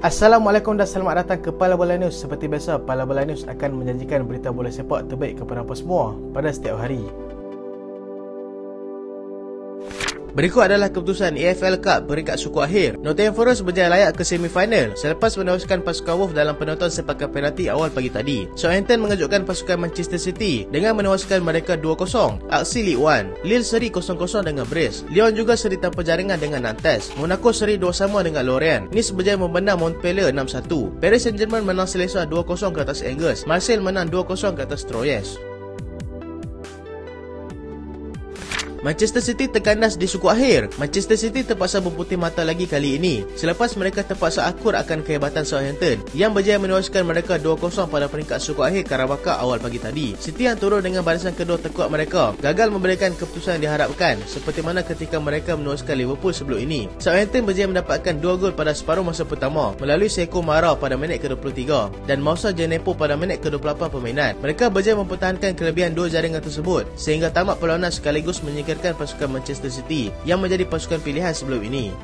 Assalamualaikum dan selamat datang ke Pala Bola News. Seperti biasa, Pala Bola News akan menjanjikan berita bola sepak terbaik kepada anda semua pada setiap hari. Berikut adalah keputusan AFL Cup peringkat suku akhir. Nottingham Forest berjaya layak ke semifinal selepas menewaskan pasukan Wolves dalam penonton sepakan penalti awal pagi tadi. Southampton mengejutkan pasukan Manchester City dengan menewaskan mereka 2-0. Aksi League One, Lille seri 0-0 dengan Brest. Lyon juga seri tanpa jaringan dengan Nantes. Monaco seri 2-2 dengan Lorient. Nice berjaya membendam Montpellier 6-1. Paris Saint-Germain menang selesa 2-0 ke atas Angers. Marseille menang 2-0 ke atas Troyes. Manchester City terkandas di suku akhir. Manchester City terpaksa berputih mata lagi kali ini selepas mereka terpaksa akur akan kehebatan Southampton yang berjaya menewaskan mereka 2-0 pada peringkat suku akhir Carabao awal pagi tadi. City yang turun dengan barisan kedua terkuat mereka gagal memberikan keputusan yang diharapkan seperti mana ketika mereka menewaskan Liverpool sebelum ini. Southampton berjaya mendapatkan 2 gol pada separuh masa pertama melalui Sekou Mara pada minit ke-23 dan Moussa Djenepo pada minit ke-28 permainan. Mereka berjaya mempertahankan kelebihan 2 jaringan tersebut sehingga tamat perlawanan sekaligus menyingkirkan pasukan Manchester City yang menjadi pasukan pilihan sebelum ini.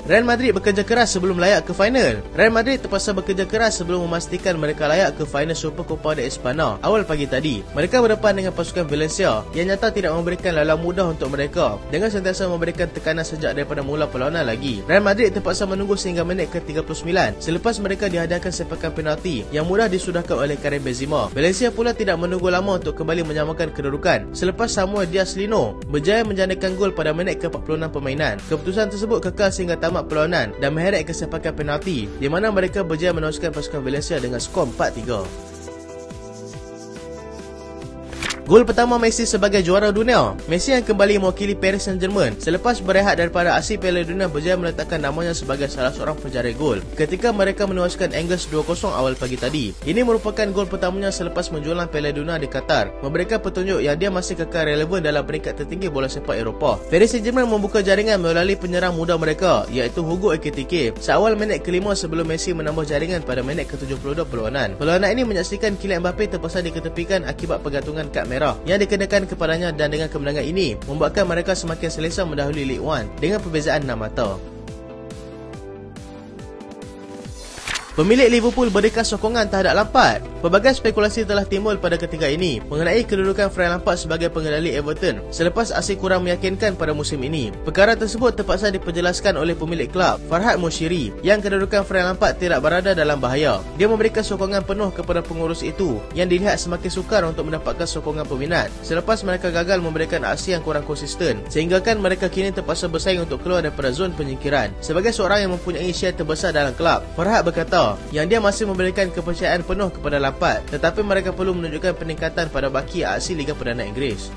Real Madrid bekerja keras sebelum layak ke final. Real Madrid terpaksa bekerja keras sebelum memastikan mereka layak ke final Supercopa de España awal pagi tadi. Mereka berdepan dengan pasukan Valencia yang nyata tidak memberikan laluan mudah untuk mereka dengan sentiasa memberikan tekanan sejak daripada mula perlawanan lagi. Real Madrid terpaksa menunggu sehingga minit ke-39 selepas mereka dihadiahkan sepakan penalti yang mudah disudahkan oleh Karim Benzema. Valencia pula tidak menunggu lama untuk kembali menyamakan kedudukan selepas Samuel Diaz-Lino berjaya menjandakan gol pada minit ke-46 permainan. Keputusan tersebut kekal sehingga tamat perlawanan dan mengheret ke sepakan penalti di mana mereka berjaya menewaskan pasukan Valencia dengan skor 4-3. Gol pertama Messi sebagai juara dunia. Messi yang kembali mewakili Paris Saint-Germain selepas berehat daripada aksi Piala Dunia berjaya meletakkan namanya sebagai salah seorang penjara gol ketika mereka menewaskan Angers 2-0 awal pagi tadi. Ini merupakan gol pertamanya selepas menjualan Piala Dunia di Qatar, memberikan petunjuk yang dia masih kekal relevan dalam peringkat tertinggi bola sepak Eropah. Paris Saint-Germain membuka jaringan melalui penyerang muda mereka iaitu Hugo Ekitike seawal minit ke-5 sebelum Messi menambah jaringan pada minit ke-72 perlawanan. Perlawanan ini menyaksikan Kylian Mbappe terpaksa diketepikan akibat pergantungan kad merah yang dikenakan kepadanya dan dengan kemenangan ini membuatkan mereka semakin selesa mendahului League One dengan perbezaan 6 mata. Pemilik Liverpool berikan sokongan terhadap Lampard. Pelbagai spekulasi telah timbul pada ketika ini mengenai kedudukan Frank Lampard sebagai pengendali Everton selepas aksi kurang meyakinkan pada musim ini. Perkara tersebut terpaksa diperjelaskan oleh pemilik kelab, Farhad Moshiri, yang kedudukan Frank Lampard tidak berada dalam bahaya. Dia memberikan sokongan penuh kepada pengurus itu yang dilihat semakin sukar untuk mendapatkan sokongan peminat selepas mereka gagal memberikan aksi yang kurang konsisten sehinggakan mereka kini terpaksa bersaing untuk keluar daripada zon penyingkiran. Sebagai seorang yang mempunyai share terbesar dalam kelab, Farhad berkata yang dia masih memberikan kepercayaan penuh kepada Lampard, tetapi mereka perlu menunjukkan peningkatan pada baki aksi Liga Perdana Inggeris.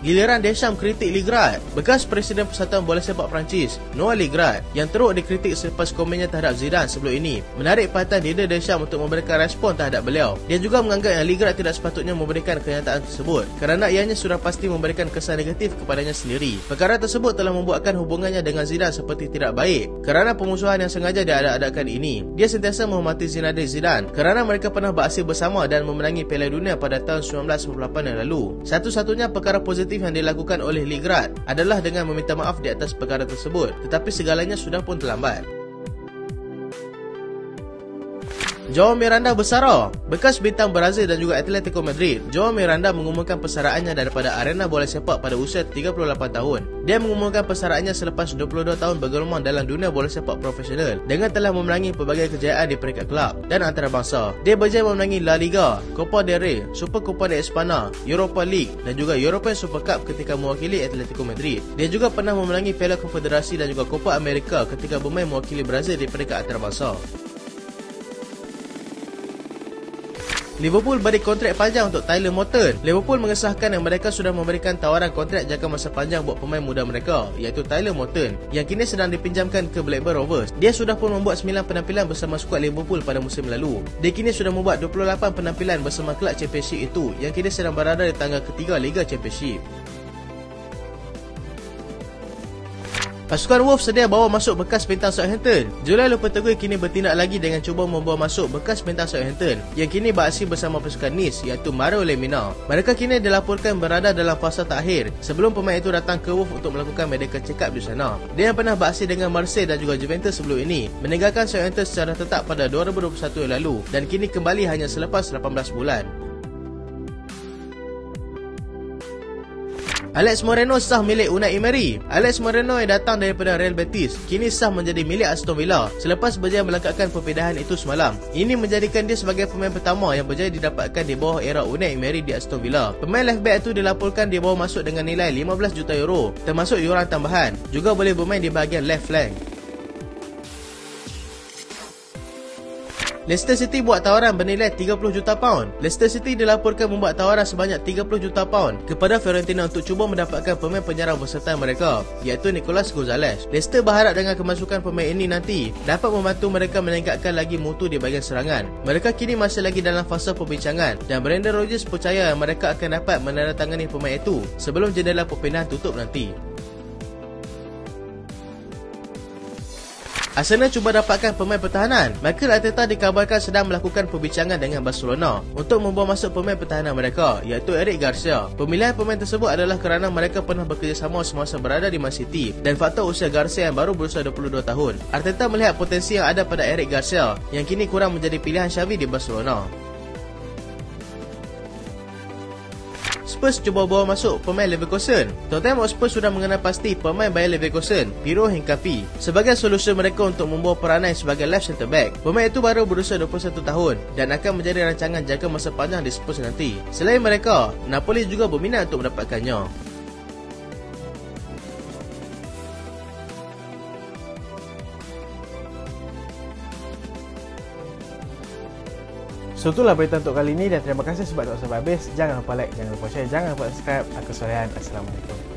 Giliran Deschamps kritik Ligrad. Bekas Presiden Persatuan Bola Sepak Perancis, Noah Ligrad, yang teruk dikritik selepas komennya terhadap Zidane sebelum ini, menarik perhatian Didier Deschamps untuk memberikan respon terhadap beliau. Dia juga menganggap yang Ligrad tidak sepatutnya memberikan kenyataan tersebut kerana ianya sudah pasti memberikan kesan negatif kepadanya sendiri. Perkara tersebut telah membuatkan hubungannya dengan Zidane seperti tidak baik kerana pemusuhan yang sengaja diadakan ini. Dia sentiasa menghormati Zinedine Zidane kerana mereka pernah beraksi bersama dan memenangi Piala Dunia pada tahun 1998 yang lalu. Satu-satunya perkara positif yang dilakukan oleh Ligrad adalah dengan meminta maaf di atas perkara tersebut, tetapi segalanya sudah pun terlambat. Joao Miranda bersara. Bekas bintang Brazil dan juga Atletico Madrid, Joao Miranda mengumumkan persaraannya daripada arena bola sepak pada usia 38 tahun. Dia mengumumkan persaraannya selepas 22 tahun bergelumang dalam dunia bola sepak profesional dengan telah memenangi pelbagai kejayaan di peringkat kelab dan antarabangsa. Dia berjaya memenangi La Liga, Copa del Rey, Supercopa de España, Europa League dan juga European Super Cup ketika mewakili Atletico Madrid. Dia juga pernah memenangi Piala Konfederasi dan juga Copa America ketika bermain mewakili Brazil di peringkat antarabangsa. Liverpool beri kontrak panjang untuk Tyler Morton. Liverpool mengesahkan yang mereka sudah memberikan tawaran kontrak jangka masa panjang buat pemain muda mereka iaitu Tyler Morton yang kini sedang dipinjamkan ke Blackburn Rovers. Dia sudah pun membuat 9 penampilan bersama skuad Liverpool pada musim lalu. Dia kini sudah membuat 28 penampilan bersama kelab Championship itu yang kini sedang berada di tangga ketiga Liga Championship. Pasukan Wolves sedia bawa masuk bekas bintang Southampton. Julai Lopetegui kini bertindak lagi dengan cuba membawa masuk bekas bintang Southampton yang kini beraksi bersama pasukan Nice iaitu Mario Lemina. Mereka kini dilaporkan berada dalam fasa terakhir sebelum pemain itu datang ke Wolves untuk melakukan medical check-up di sana. Dia yang pernah beraksi dengan Marseille dan juga Juventus sebelum ini meninggalkan Southampton secara tetap pada 2021 yang lalu dan kini kembali hanya selepas 18 bulan. Alex Moreno sah milik Unai Emery. Alex Moreno yang datang daripada Real Betis kini sah menjadi milik Aston Villa selepas berjaya melengkapkan perpindahan itu semalam. Ini menjadikan dia sebagai pemain pertama yang berjaya didapatkan di bawah era Unai Emery di Aston Villa. Pemain left back itu dilaporkan dibawa masuk dengan nilai 15 juta euro termasuk yuran tambahan. Juga boleh bermain di bahagian left flank. Leicester City buat tawaran bernilai 30 juta pound. Leicester City dilaporkan membuat tawaran sebanyak 30 juta pound kepada Fiorentina untuk cuba mendapatkan pemain penyerang versatile mereka iaitu Nicolas Gonzalez. Leicester berharap dengan kemasukan pemain ini nanti dapat membantu mereka meningkatkan lagi mutu di bahagian serangan. Mereka kini masih lagi dalam fasa perbincangan dan Brendan Rodgers percaya mereka akan dapat menandatangani pemain itu sebelum jendela perpindahan tutup nanti. Arsenal cuba dapatkan pemain pertahanan. Mikel Arteta dikabarkan sedang melakukan perbincangan dengan Barcelona untuk membawa masuk pemain pertahanan mereka iaitu Eric Garcia. Pemilihan pemain tersebut adalah kerana mereka pernah bekerjasama semasa berada di Man City dan faktor usia Garcia yang baru berusia 22 tahun. Arteta melihat potensi yang ada pada Eric Garcia yang kini kurang menjadi pilihan Xavi di Barcelona. Spurs cuba bawa masuk pemain Leverkusen. Tottenham Hotspur sudah mengenal pasti pemain Bayer Leverkusen, Piro Hincapié, sebagai solusi mereka untuk membawa peranan sebagai left centre back. Pemain itu baru berusia 21 tahun dan akan menjadi rancangan jangka masa panjang di Spurs nanti. Selain mereka, Napoli juga berminat untuk mendapatkannya. So itulah berita untuk kali ini dan terima kasih sebab tak sampai habis. Jangan lupa like, jangan lupa share, jangan lupa subscribe. Aku Solehan. Assalamualaikum.